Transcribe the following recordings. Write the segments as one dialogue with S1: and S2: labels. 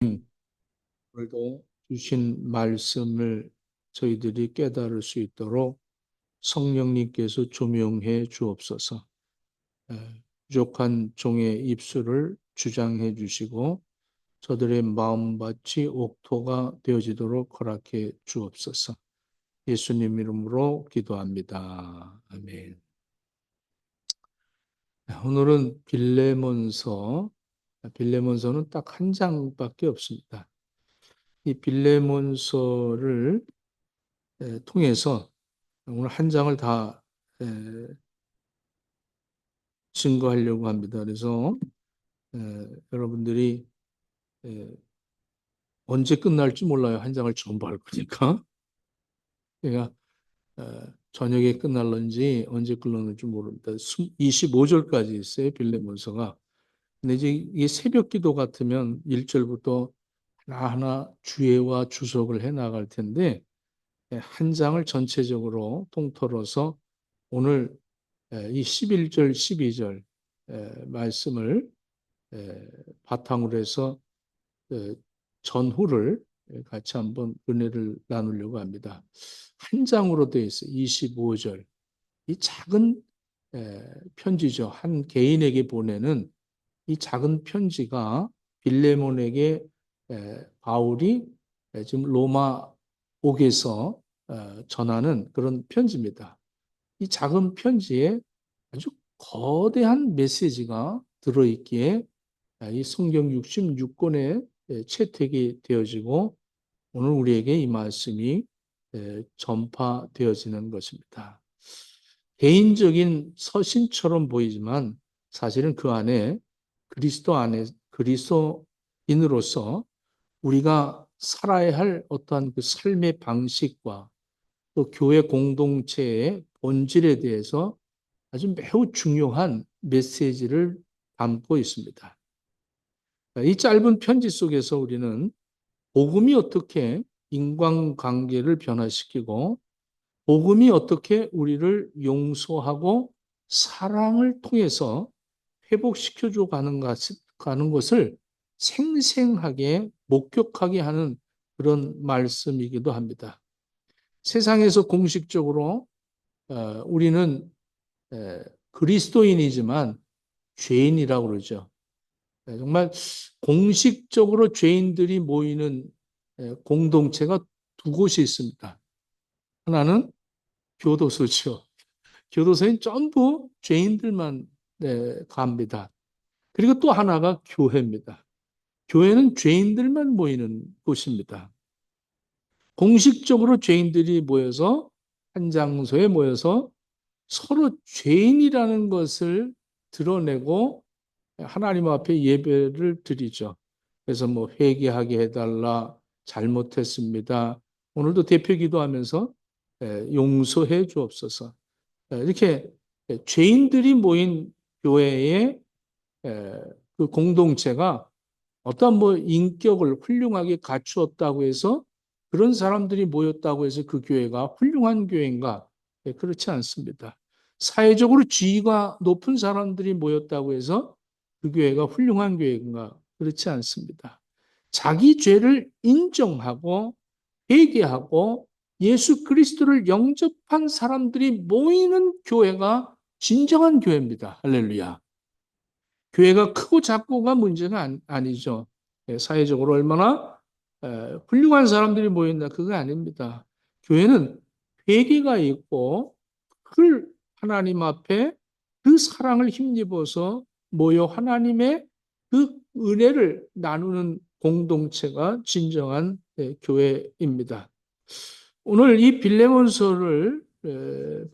S1: 오늘도 주신 말씀을 저희들이 깨달을 수 있도록 성령님께서 조명해 주옵소서. 부족한 종의 입술을 주장해 주시고 저들의 마음밭이 옥토가 되어지도록 허락해 주옵소서. 예수님 이름으로 기도합니다. 아멘. 오늘은 빌레몬서는 딱 한 장밖에 없습니다. 이 빌레몬서를 통해서 오늘 한 장을 다 증거하려고 합니다. 그래서 여러분들이 에, 언제 끝날지 몰라요. 한 장을 전부 할 거니까. 그러니까 저녁에 끝날런지 언제 끝날는지 모릅니다. 25절까지 있어요. 빌레몬서가. 근데 이제 이게 새벽 기도 같으면 1절부터 하나하나 주예와 주석을 해 나갈 텐데 한 장을 전체적으로 통틀어서 오늘 이 11절, 12절 말씀을 바탕으로 해서 전후를 같이 한번 은혜를 나누려고 합니다. 한 장으로 되어 있어요. 25절. 이 작은 편지죠. 한 개인에게 보내는 이 작은 편지가 빌레몬에게 바울이 지금 로마 옥에서 전하는 그런 편지입니다. 이 작은 편지에 아주 거대한 메시지가 들어있기에 이 성경 66권에 채택이 되어지고 오늘 우리에게 이 말씀이 전파되어지는 것입니다. 개인적인 서신처럼 보이지만 사실은 그 안에 그리스도인으로서 우리가 살아야 할 어떠한 그 삶의 방식과 또 교회 공동체의 본질에 대해서 아주 매우 중요한 메시지를 담고 있습니다. 이 짧은 편지 속에서 우리는 복음이 어떻게 인간관계를 변화시키고 복음이 어떻게 우리를 용서하고 사랑을 통해서 회복시켜줘 가는 것을 생생하게 목격하게 하는 그런 말씀이기도 합니다. 세상에서 공식적으로 우리는 그리스도인이지만 죄인이라고 그러죠. 정말 공식적으로 죄인들이 모이는 공동체가 두 곳이 있습니다. 하나는 교도소죠. 교도소엔 전부 죄인들만 갑니다. 그리고 또 하나가 교회입니다. 교회는 죄인들만 모이는 곳입니다. 공식적으로 죄인들이 모여서 한 장소에 모여서 서로 죄인이라는 것을 드러내고 하나님 앞에 예배를 드리죠. 그래서 뭐 회개하게 해달라, 잘못했습니다. 오늘도 대표 기도하면서 용서해 주옵소서. 이렇게 죄인들이 모인 교회의 그 공동체가 어떤 뭐 인격을 훌륭하게 갖추었다고 해서 그런 사람들이 모였다고 해서 그 교회가 훌륭한 교회인가? 그렇지 않습니다. 사회적으로 지위가 높은 사람들이 모였다고 해서 그 교회가 훌륭한 교회인가? 그렇지 않습니다. 자기 죄를 인정하고 회개하고 예수 그리스도를 영접한 사람들이 모이는 교회가 진정한 교회입니다. 할렐루야. 교회가 크고 작고가 문제가 아니죠. 사회적으로 얼마나 훌륭한 사람들이 모인다 그거 아닙니다. 교회는 회개가 있고 그 하나님 앞에 그 사랑을 힘입어서 모여 하나님의 그 은혜를 나누는 공동체가 진정한 교회입니다. 오늘 이 빌레몬서를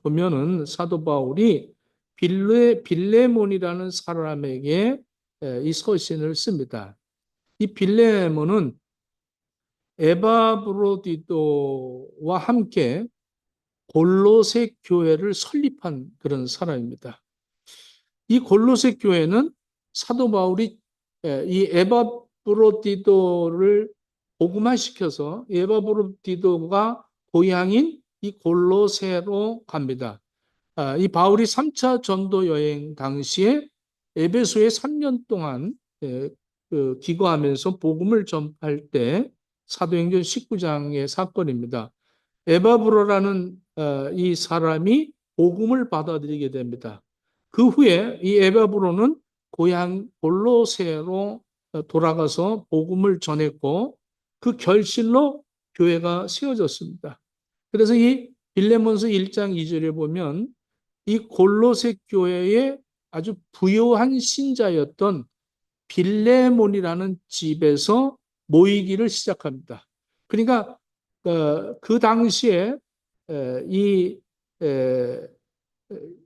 S1: 보면은 사도 바울이 빌레몬이라는 사람에게 이 서신을 씁니다. 이 빌레몬은 에바브로디도와 함께 골로새 교회를 설립한 그런 사람입니다. 이 골로새 교회는 사도 바울이 이 에바브로디도를 복음화시켜서 에바브로디도가 고향인 이 골로새로 갑니다. 이 바울이 3차 전도 여행 당시에 에베소에 3년 동안 기거하면서 복음을 전할 때 사도행전 19장의 사건입니다. 에바브로라는 이 사람이 복음을 받아들이게 됩니다. 그 후에 이 에바브로는 고향 골로새로 돌아가서 복음을 전했고 그 결실로 교회가 세워졌습니다. 그래서 이 빌레몬서 1장 2절에 보면 이 골로새 교회의 아주 부요한 신자였던 빌레몬이라는 집에서 모이기를 시작합니다. 그러니까 그 당시에 이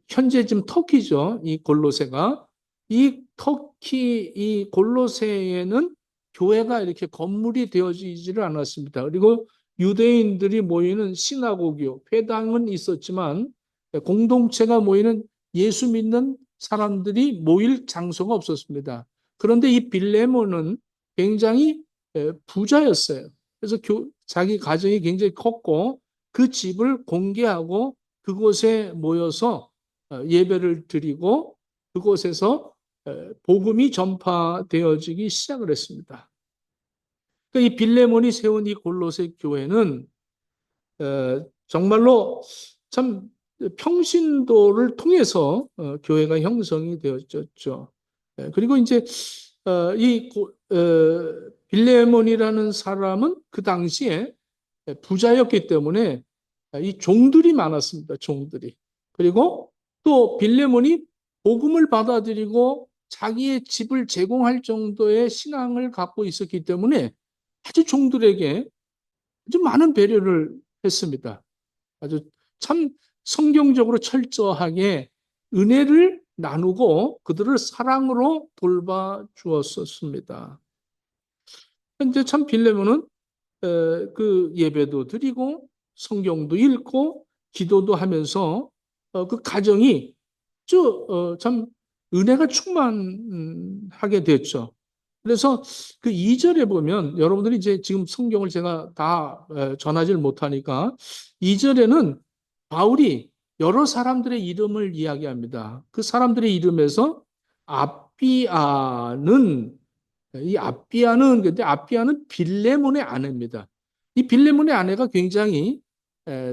S1: 현재 지금 터키죠. 이 골로새가 이 터키 이 골로새에는 교회가 이렇게 건물이 되어지지를 않았습니다. 그리고 유대인들이 모이는 시나고교, 회당은 있었지만 공동체가 모이는 예수 믿는 사람들이 모일 장소가 없었습니다. 그런데 이 빌레몬은 굉장히 부자였어요. 그래서 자기 가정이 굉장히 컸고 그 집을 공개하고 그곳에 모여서 예배를 드리고 그곳에서 복음이 전파되어지기 시작을 했습니다. 그러니까 이 빌레몬이 세운 이 골로새 교회는 정말로 참 평신도를 통해서 교회가 형성이 되어졌죠. 그리고 이제 이 빌레몬이라는 사람은 그 당시에 부자였기 때문에 이 종들이 많았습니다. 종들이. 그리고 또 빌레몬이 복음을 받아들이고 자기의 집을 제공할 정도의 신앙을 갖고 있었기 때문에 아주 종들에게 아주 많은 배려를 했습니다. 아주 참 성경적으로 철저하게 은혜를 나누고 그들을 사랑으로 돌봐 주었었습니다. 현재 참 빌레몬은 그 예배도 드리고 성경도 읽고 기도도 하면서 그 가정이 참 은혜가 충만하게 됐죠. 그래서 그 2절에 보면 여러분들이 이제 지금 성경을 제가 다 전하지를 못하니까 2절에는 바울이 여러 사람들의 이름을 이야기합니다. 그 사람들의 이름에서 아비아는 이 아비아는 근데 아비아는 빌레몬의 아내입니다. 이 빌레몬의 아내가 굉장히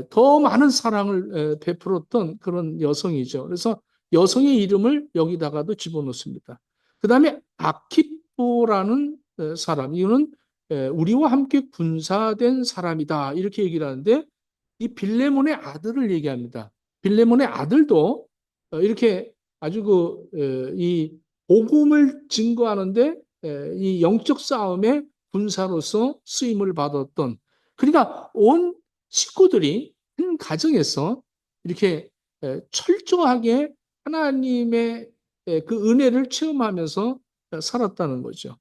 S1: 더 많은 사랑을 베풀었던 그런 여성이죠. 그래서 여성의 이름을 여기다가도 집어넣습니다. 그 다음에 아키포라는 사람, 이거는 우리와 함께 군사된 사람이다 이렇게 얘기를 하는데 이 빌레몬의 아들을 얘기합니다. 빌레몬의 아들도 이렇게 아주 이 복음을 증거하는데 이 영적 싸움의 군사로서 쓰임을 받았던 그러니까 온 식구들이 한 가정에서 이렇게 철저하게 하나님의 그 은혜를 체험하면서 살았다는 거죠.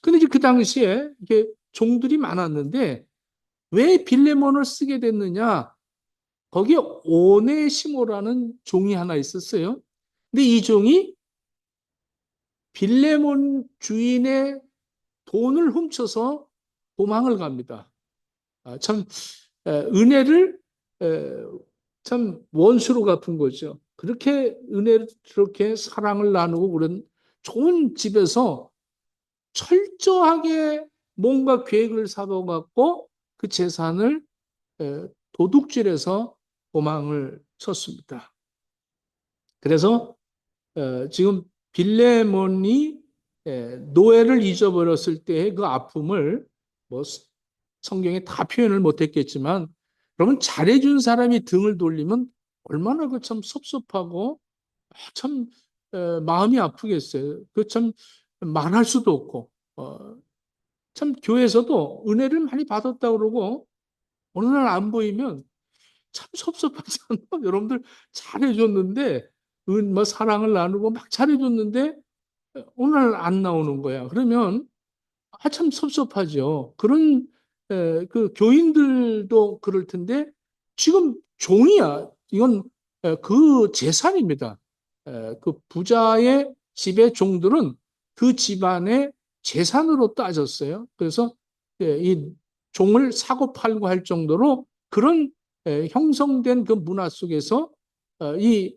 S1: 근데 이제 그 당시에 이게 종들이 많았는데 왜 빌레몬을 쓰게 됐느냐? 거기에 오네시모라는 종이 하나 있었어요. 근데 이 종이 빌레몬 주인의 돈을 훔쳐서 도망을 갑니다. 참 은혜를 참 원수로 갚은 거죠. 그렇게 은혜를 그렇게 사랑을 나누고 그런 좋은 집에서 철저하게 뭔가 계획을 사둬갖고 그 재산을 도둑질해서 도망을 쳤습니다. 그래서 지금 빌레몬이 노예를 잊어버렸을 때의 그 아픔을 뭐 성경에 다 표현을 못했겠지만 여러분 잘해준 사람이 등을 돌리면 얼마나 그 참 섭섭하고 참 마음이 아프겠어요. 그 참 말할 수도 없고 참 교회에서도 은혜를 많이 받았다 그러고 어느 날 안 보이면 참 섭섭하잖아요. 여러분들 잘해줬는데 뭐 사랑을 나누고 막 잘해줬는데 오늘 안 나오는 거야. 그러면 참 섭섭하죠. 그런 그 교인들도 그럴 텐데 지금 종이야. 이건 그 재산입니다. 그 부자의 집의 종들은 그 집안의 재산으로 따졌어요. 그래서 이 종을 사고 팔고 할 정도로 그런 형성된 그 문화 속에서 이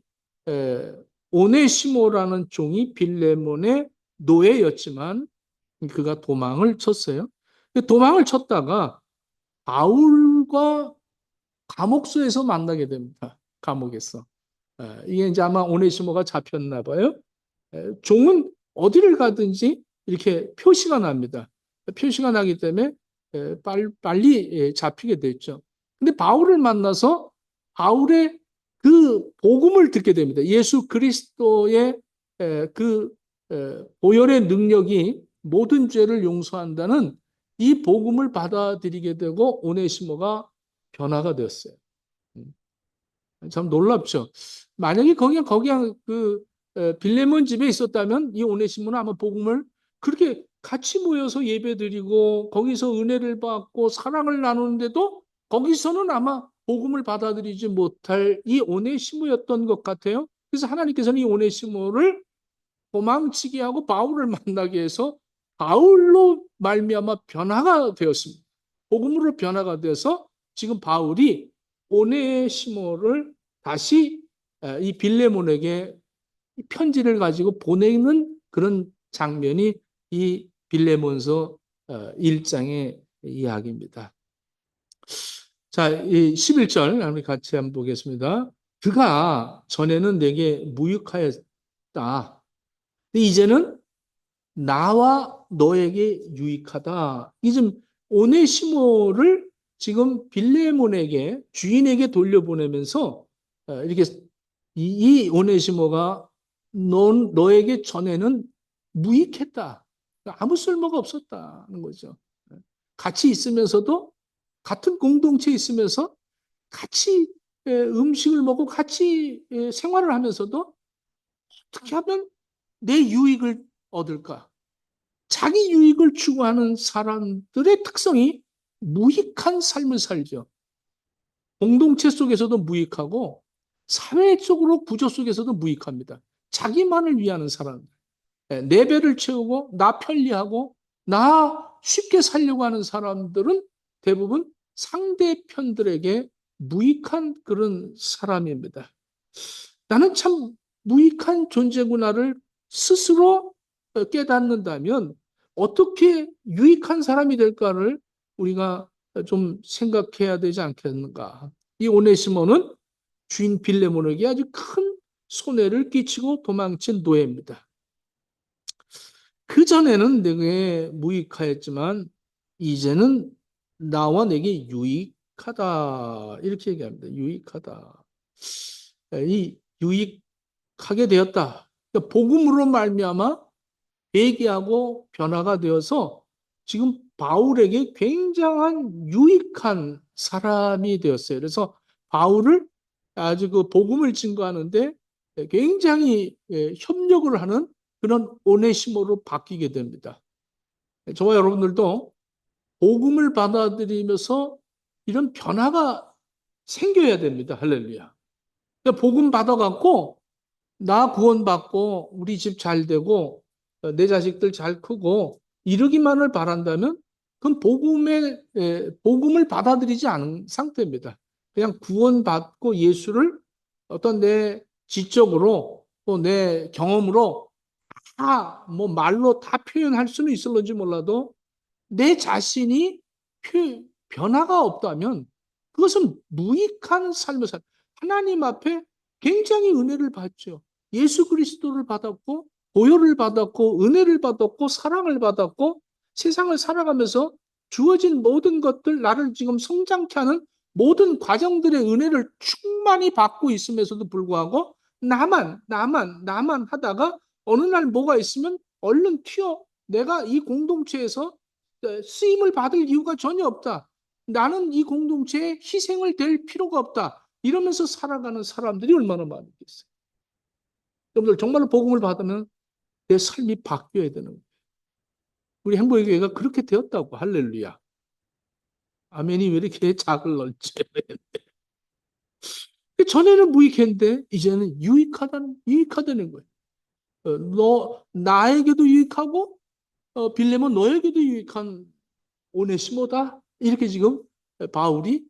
S1: 오네시모라는 종이 빌레몬의 노예였지만 그가 도망을 쳤어요. 도망을 쳤다가 바울과 감옥소에서 만나게 됩니다. 감옥에서. 이게 이제 아마 오네시모가 잡혔나 봐요. 종은 어디를 가든지 이렇게 표시가 납니다. 표시가 나기 때문에 빨리 잡히게 됐죠. 근데 바울을 만나서 바울의 그 복음을 듣게 됩니다. 예수 그리스도의 그 보혈의 능력이 모든 죄를 용서한다는 이 복음을 받아들이게 되고 오네시모가 변화가 되었어요. 참 놀랍죠. 만약에 거기 그 빌레몬 집에 있었다면 이 오네시모는 아마 복음을 그렇게 같이 모여서 예배드리고 거기서 은혜를 받고 사랑을 나누는데도 거기서는 아마 복음을 받아들이지 못할 이 오네시모였던 것 같아요. 그래서 하나님께서는 이 오네시모를 도망치게 하고 바울을 만나게 해서 바울로 말미암아 변화가 되었습니다. 복음으로 변화가 돼서 지금 바울이 오네시모를 다시 이 빌레몬에게 편지를 가지고 보내는 그런 장면이 이 빌레몬서 1장의 이야기입니다. 자, 이 11절 우리 같이 한번 보겠습니다. 그가 전에는 내게 무익하였다. 이제는 나와 너에게 유익하다. 이 좀 오네시모를 지금 빌레몬에게 주인에게 돌려보내면서 이렇게 이 오네시모가 너에게 전에는 무익했다. 아무 쓸모가 없었다는 거죠. 같이 있으면서도 같은 공동체에 있으면서 같이 음식을 먹고 같이 생활을 하면서도 어떻게 하면 내 유익을 얻을까? 자기 유익을 추구하는 사람들의 특성이 무익한 삶을 살죠. 공동체 속에서도 무익하고 사회적으로 구조 속에서도 무익합니다. 자기만을 위하는 사람들. 내 배를 채우고 나 편리하고 나 쉽게 살려고 하는 사람들은 대부분 상대편들에게 무익한 그런 사람입니다. 나는 참 무익한 존재구나를 스스로 깨닫는다면 어떻게 유익한 사람이 될까를 우리가 좀 생각해야 되지 않겠는가. 이 오네시모는 주인 빌레몬에게 아주 큰 손해를 끼치고 도망친 노예입니다. 그전에는 내게 무익하였지만 이제는 나와 내게 유익하다. 이렇게 얘기합니다. 유익하다. 이 유익하게 되었다. 그러니까 복음으로 말미암아 회개하고 변화가 되어서 지금 바울에게 굉장한 유익한 사람이 되었어요. 그래서 바울을 아주 그 복음을 증거하는데 굉장히 협력을 하는 그런 오네시모로 바뀌게 됩니다. 저와 여러분들도 복음을 받아들이면서 이런 변화가 생겨야 됩니다. 할렐루야. 복음 받아갖고 나 구원받고 우리 집 잘 되고 내 자식들 잘 크고 이러기만을 바란다면 그건 복음을 받아들이지 않은 상태입니다. 그냥 구원받고 예수를 어떤 내 지적으로 또 내 경험으로 다 뭐 말로 다 표현할 수는 있을런지 몰라도 내 자신이 변화가 없다면 그것은 무익한 삶을 하나님 앞에 굉장히 은혜를 받죠. 예수 그리스도를 받았고 보혈을 받았고 은혜를 받았고 사랑을 받았고 세상을 살아가면서 주어진 모든 것들 나를 지금 성장케 하는 모든 과정들의 은혜를 충만히 받고 있음에서도 불구하고 나만 하다가 어느 날 뭐가 있으면 얼른 튀어 내가 이 공동체에서 쓰임을 받을 이유가 전혀 없다. 나는 이 공동체에 희생을 될 필요가 없다. 이러면서 살아가는 사람들이 얼마나 많겠어요. 여러분들 정말로 복음을 받으면 내 삶이 바뀌어야 되는 거예요. 우리 행복의 교회가 그렇게 되었다고. 할렐루야. 아멘이 왜 이렇게 작을 넓지? 전에는 무익했는데 이제는 유익하다는 거예요. 나에게도 유익하고 빌레몬 너에게도 유익한 오네시모다. 이렇게 지금 바울이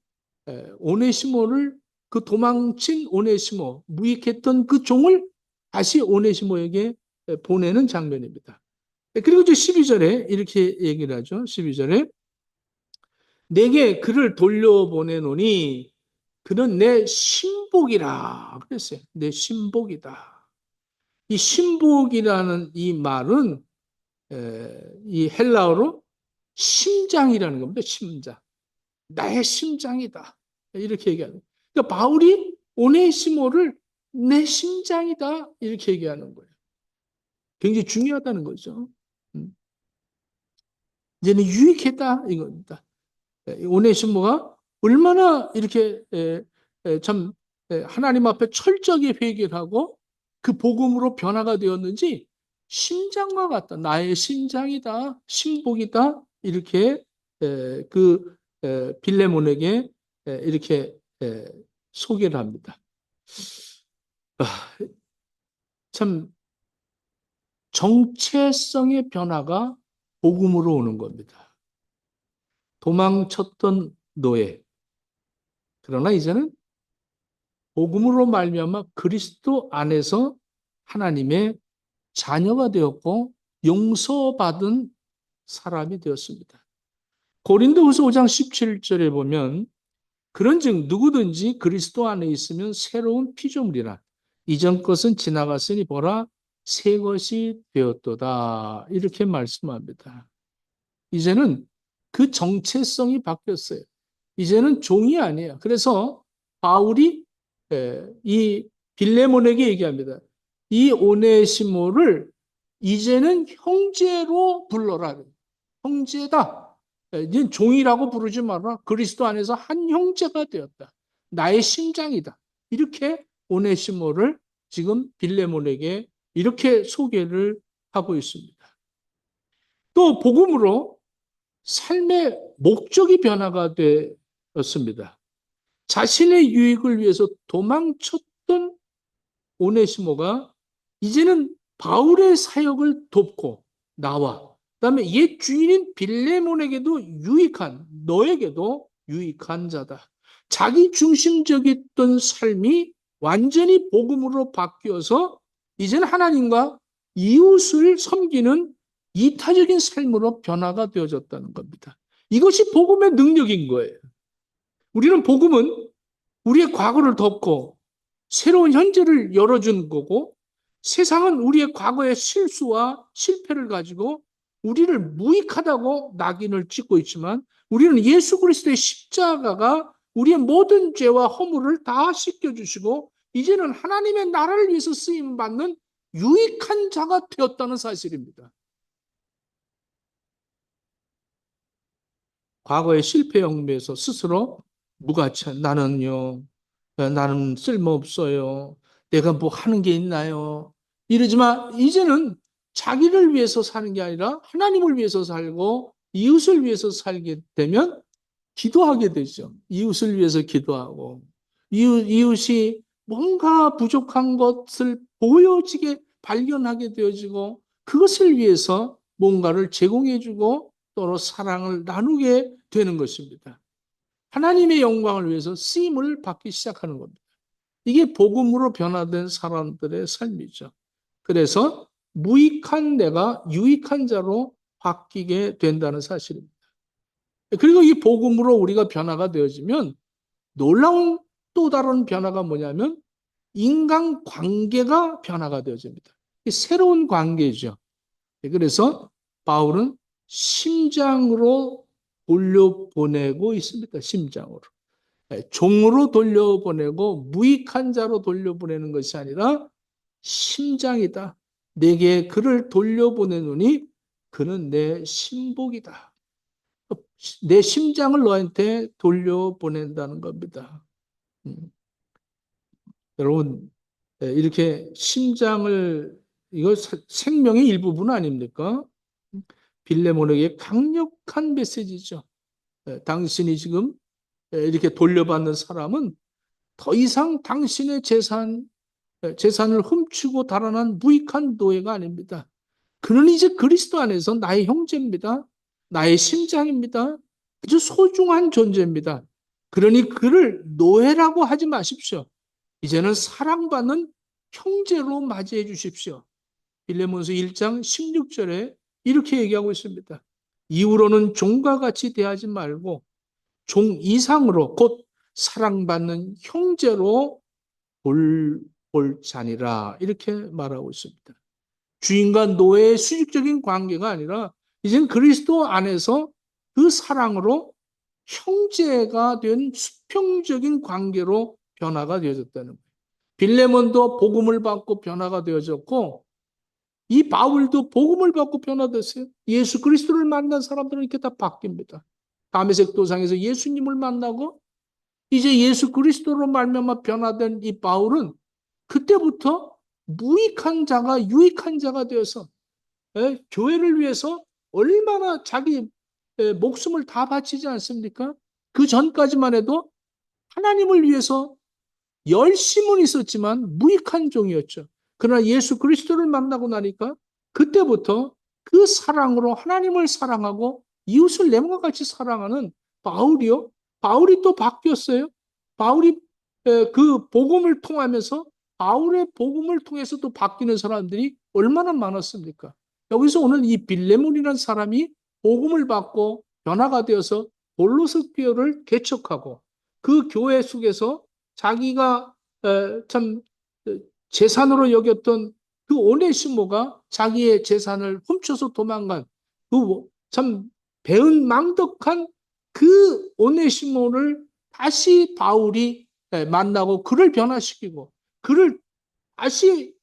S1: 오네시모를 그 도망친 오네시모, 무익했던 그 종을 다시 오네시모에게 보내는 장면입니다. 그리고 이제 12절에 이렇게 얘기를 하죠. 12절에 내게 그를 돌려보내노니 그는 내 신복이라 그랬어요. 내 신복이다. 이 신복이라는 이 말은 이 헬라어로 심장이라는 겁니다. 심장. 나의 심장이다. 이렇게 얘기하는 거예요. 그러니까 바울이 오네시모를 내 심장이다. 이렇게 얘기하는 거예요. 굉장히 중요하다는 거죠. 이제는 유익했다. 이겁니다. 오네시모가 얼마나 이렇게 참 하나님 앞에 철저하게 회개를 하고 그 복음으로 변화가 되었는지 심장과 같다. 나의 심장이다. 신복이다. 이렇게 그 빌레몬에게 이렇게 소개를 합니다. 참 정체성의 변화가 복음으로 오는 겁니다. 도망쳤던 노예. 그러나 이제는 복음으로 말미암아 그리스도 안에서 하나님의 자녀가 되었고 용서받은 사람이 되었습니다. 고린도후서 5장 17절에 보면 그런즉 누구든지 그리스도 안에 있으면 새로운 피조물이라 이전 것은 지나갔으니 보라 새 것이 되었도다 이렇게 말씀합니다. 이제는 그 정체성이 바뀌었어요. 이제는 종이 아니에요. 그래서 바울이 이 빌레몬에게 얘기합니다. 이 오네시모를 이제는 형제로 불러라. 형제다. 이제 종이라고 부르지 마라. 그리스도 안에서 한 형제가 되었다. 나의 심장이다. 이렇게 오네시모를 지금 빌레몬에게 이렇게 소개를 하고 있습니다. 또 복음으로 삶의 목적이 변화가 되었습니다. 자신의 유익을 위해서 도망쳤던 오네시모가 이제는 바울의 사역을 돕고 나와 그다음에 옛 주인인 빌레몬에게도 유익한 너에게도 유익한 자다. 자기 중심적이었던 삶이 완전히 복음으로 바뀌어서 이제는 하나님과 이웃을 섬기는 이타적인 삶으로 변화가 되어졌다는 겁니다. 이것이 복음의 능력인 거예요. 우리는 복음은 우리의 과거를 덮고 새로운 현재를 열어준 거고 세상은 우리의 과거의 실수와 실패를 가지고 우리를 무익하다고 낙인을 찍고 있지만 우리는 예수 그리스도의 십자가가 우리의 모든 죄와 허물을 다 씻겨주시고 이제는 하나님의 나라를 위해서 쓰임받는 유익한 자가 되었다는 사실입니다. 과거의 실패 경험에서 스스로 무가치한 나는 쓸모없어요. 내가 뭐 하는 게 있나요? 이러지만 이제는 자기를 위해서 사는 게 아니라 하나님을 위해서 살고 이웃을 위해서 살게 되면 기도하게 되죠. 이웃을 위해서 기도하고 이웃이 뭔가 부족한 것을 보여지게 발견하게 되어지고 그것을 위해서 뭔가를 제공해주고 또는 사랑을 나누게 되는 것입니다. 하나님의 영광을 위해서 쓰임을 받기 시작하는 겁니다. 이게 복음으로 변화된 사람들의 삶이죠. 그래서 무익한 내가 유익한 자로 바뀌게 된다는 사실입니다. 그리고 이 복음으로 우리가 변화가 되어지면 놀라운 또 다른 변화가 뭐냐면 인간 관계가 변화가 되어집니다. 새로운 관계죠. 그래서 바울은 심장으로 돌려보내고 있습니다. 심장으로. 종으로 돌려보내고 무익한 자로 돌려보내는 것이 아니라 심장이다. 내게 그를 돌려보내노니 그는 내 신복이다. 내 심장을 너한테 돌려보낸다는 겁니다. 여러분 이렇게 심장을 이거 생명의 일부분 아닙니까? 빌레몬에게 강력한 메시지죠. 당신이 지금 이렇게 돌려받는 사람은 더 이상 당신의 재산을 훔치고 달아난 무익한 노예가 아닙니다. 그는 이제 그리스도 안에서 나의 형제입니다. 나의 심장입니다. 아주 소중한 존재입니다. 그러니 그를 노예라고 하지 마십시오. 이제는 사랑받는 형제로 맞이해 주십시오. 빌레몬서 1장 16절에 이렇게 얘기하고 있습니다. 이후로는 종과 같이 대하지 말고 종 이상으로 곧 사랑받는 형제로 볼 자니라 이렇게 말하고 있습니다. 주인과 노예의 수직적인 관계가 아니라 이젠 그리스도 안에서 그 사랑으로 형제가 된 수평적인 관계로 변화가 되어졌다는 거예요. 빌레몬도 복음을 받고 변화가 되어졌고 이 바울도 복음을 받고 변화됐어요. 예수 그리스도를 만난 사람들은 이렇게 다 바뀝니다. 다메섹 도상에서 예수님을 만나고 이제 예수 그리스도로 말미암아 변화된 이 바울은 그때부터 무익한 자가 유익한 자가 되어서 교회를 위해서 얼마나 자기 목숨을 다 바치지 않습니까? 그 전까지만 해도 하나님을 위해서 열심은 있었지만 무익한 종이었죠. 그러나 예수 그리스도를 만나고 나니까 그때부터 그 사랑으로 하나님을 사랑하고 이웃을 내가 같이 사랑하는 바울이요. 바울이 또 바뀌었어요. 바울이 그 복음을 통하면서 바울의 복음을 통해서 또 바뀌는 사람들이 얼마나 많았습니까? 여기서 오늘 이 빌레몬이라는 사람이 복음을 받고 변화가 되어서 골로새 교회를 개척하고 그 교회 속에서 자기가 참 재산으로 여겼던 그 오네시모가 자기의 재산을 훔쳐서 도망간 그 참 배은망덕한 그 오네시모를 다시 바울이 만나고 그를 변화시키고 그를 다시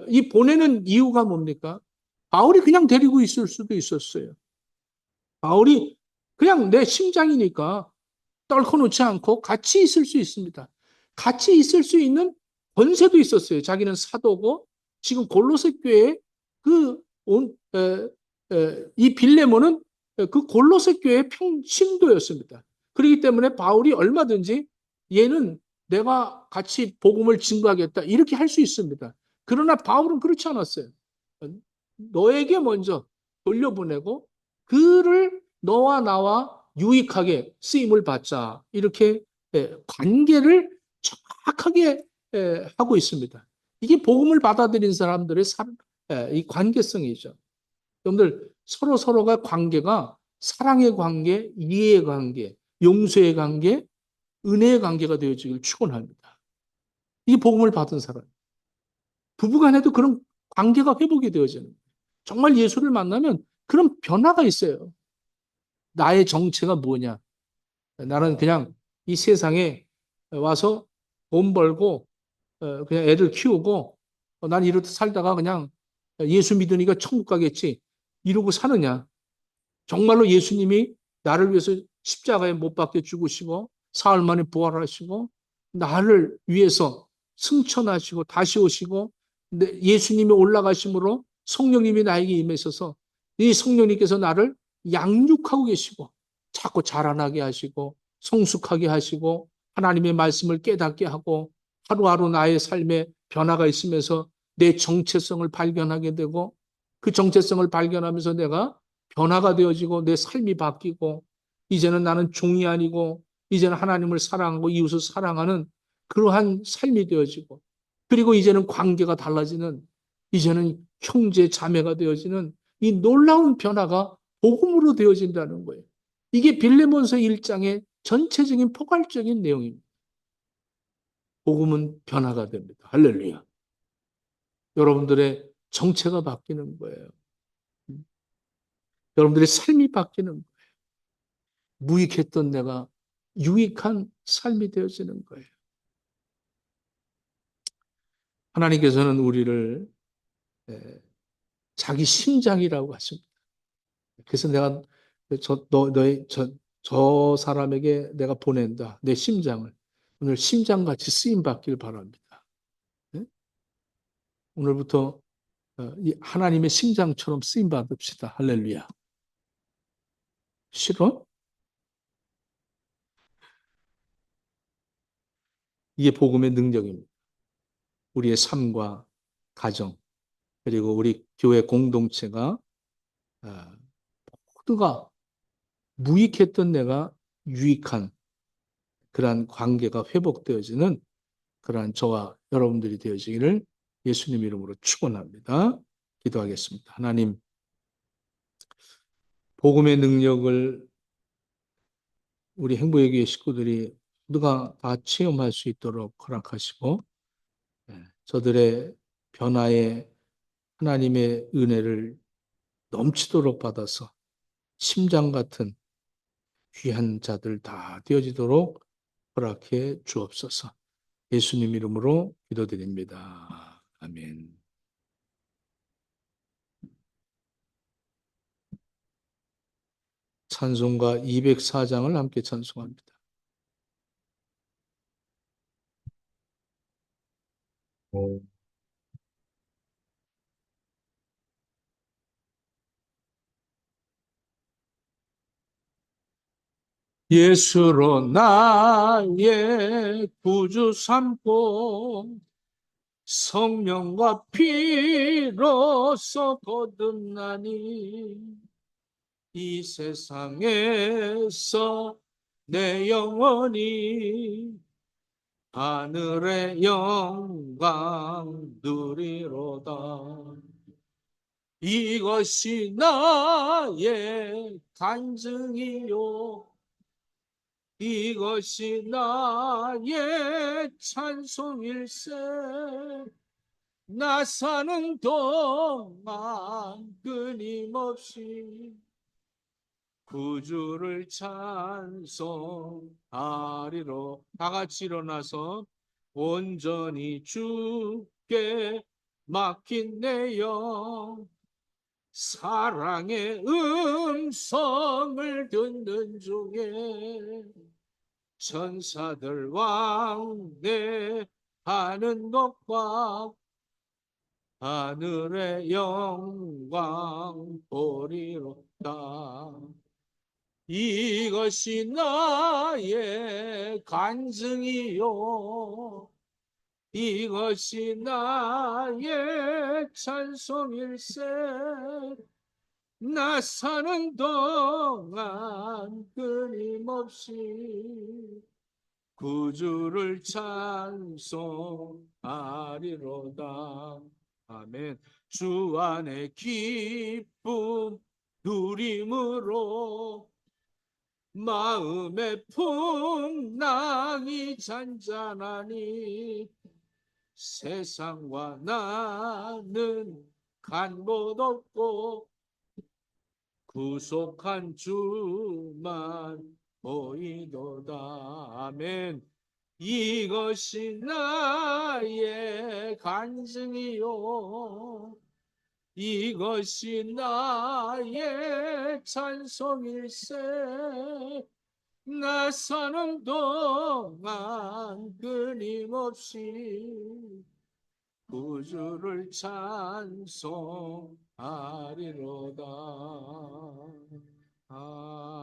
S1: 이 보내는 이유가 뭡니까? 바울이 그냥 데리고 있을 수도 있었어요. 바울이 그냥 내 심장이니까 떨궈놓지 않고 같이 있을 수 있습니다. 같이 있을 수 있는 권세도 있었어요. 자기는 사도고 지금 골로새 교회에 이 빌레몬은 그 골로새 교회의 신도였습니다. 그렇기 때문에 바울이 얼마든지 얘는 내가 같이 복음을 증거하겠다 이렇게 할 수 있습니다. 그러나 바울은 그렇지 않았어요. 너에게 먼저 돌려보내고 그를 너와 나와 유익하게 쓰임을 받자 이렇게 관계를 정확하게 하고 있습니다. 이게 복음을 받아들인 사람들의 이 관계성이죠. 여러분들 서로 서로가 관계가 사랑의 관계, 이해의 관계, 용서의 관계, 은혜의 관계가 되어지길 축원합니다. 이 복음을 받은 사람 부부간에도 그런 관계가 회복이 되어지는 거예요. 정말 예수를 만나면 그런 변화가 있어요. 나의 정체가 뭐냐? 나는 그냥 이 세상에 와서 돈 벌고 그냥 애들 키우고 난 이렇게 살다가 그냥 예수 믿으니까 천국 가겠지 이러고 사느냐? 정말로 예수님이 나를 위해서 십자가에 못 박혀 죽으시고 사흘 만에 부활하시고 나를 위해서 승천하시고 다시 오시고 예수님이 올라가심으로 성령님이 나에게 임하셔서 이 성령님께서 나를 양육하고 계시고 자꾸 자라나게 하시고 성숙하게 하시고 하나님의 말씀을 깨닫게 하고 하루하루 나의 삶에 변화가 있으면서 내 정체성을 발견하게 되고 그 정체성을 발견하면서 내가 변화가 되어지고 내 삶이 바뀌고 이제는 나는 종이 아니고 이제는 하나님을 사랑하고 이웃을 사랑하는 그러한 삶이 되어지고 그리고 이제는 관계가 달라지는 이제는 형제 자매가 되어지는 이 놀라운 변화가 복음으로 되어진다는 거예요. 이게 빌레몬서 1장의 전체적인 포괄적인 내용입니다. 복음은 변화가 됩니다. 할렐루야. 여러분들의 정체가 바뀌는 거예요. 여러분들의 삶이 바뀌는 거예요. 무익했던 내가 유익한 삶이 되어지는 거예요. 하나님께서는 우리를 자기 심장이라고 하십니다. 그래서 내가 저 사람에게 내가 보낸다. 내 심장을. 오늘 심장같이 쓰임 받길 바랍니다. 네? 오늘부터 하나님의 심장처럼 쓰임 받읍시다. 할렐루야. 싫어? 이게 복음의 능력입니다. 우리의 삶과 가정, 그리고 우리 교회 공동체가 모두가 무익했던 내가 유익한 그러한 관계가 회복되어지는 그러한 저와 여러분들이 되어지기를 예수님 이름으로 축원합니다. 기도하겠습니다. 하나님, 복음의 능력을 우리 행복의 식구들이 모두가 다 체험할 수 있도록 허락하시고, 저들의 변화에 하나님의 은혜를 넘치도록 받아서 심장 같은 귀한 자들 다 되어지도록 허락해 주옵소서. 예수님 이름으로 기도드립니다. 아멘. 찬송가 204장을 함께 찬송합니다. 예수로 나의 구주 삼고 성령과 피로써 거듭나니 이 세상에서 내 영혼이 하늘의 영광 누리로다. 이것이 나의 간증이요, 이것이 나의 찬송일세. 나 사는 동안 끊임없이 구주를 찬송하리로. 다 같이 일어나서 온전히 주께 맡긴 내 영, 사랑의 음성을 듣는 중에 천사들 왕래하는 것과 하늘의 영광 보리로다. 이것이 나의 간증이요, 이것이 나의 찬송일세. 나 사는 동안 끊임없이 구주를 찬송하리로다. 아멘. 주 안에 기쁨 누림으로 마음의 풍랑이 잔잔하니 세상과 나는 간 못 없고 구속한 주만 보이도다. 아멘. 이것이 나의 간증이요, 이것이 나의 찬송일세. 나 사는 동안 끊임없이 구주를 찬송하리로다.